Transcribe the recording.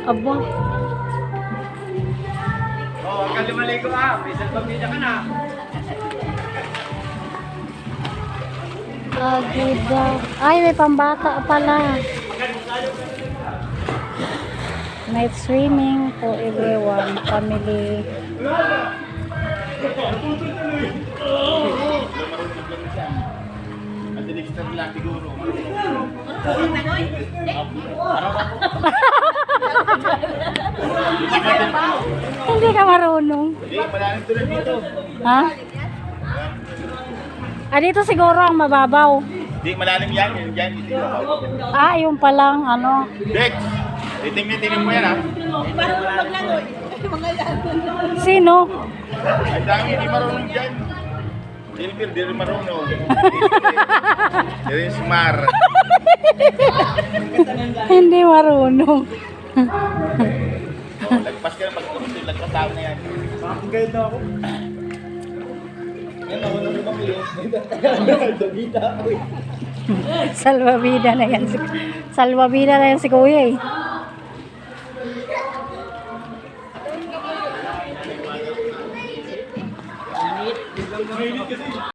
Aba. Oh, huwag ka lumaligo ha. May pamilya ka na. Agida. Ay, may pambata pala. Night swimming for everyone, family. Hindi ka marunong. Ha? Ah, dito siguro ang mababaw. Hindi, malalim yan. Yan, hindi Ah, yung palang ano. Dex, titingnan mo yan ha. Sino? Ang dami hindi marunong dyan. Silvir, di rin marunong. Di rin smart. Hindi marunong. Lagpas ka na pag-ulit. Lagpas tao na yan. Makakagayad na ako. Yan, ako na lumaki yun. Dogita ako eh. Salvavida na yan si Kuya eh.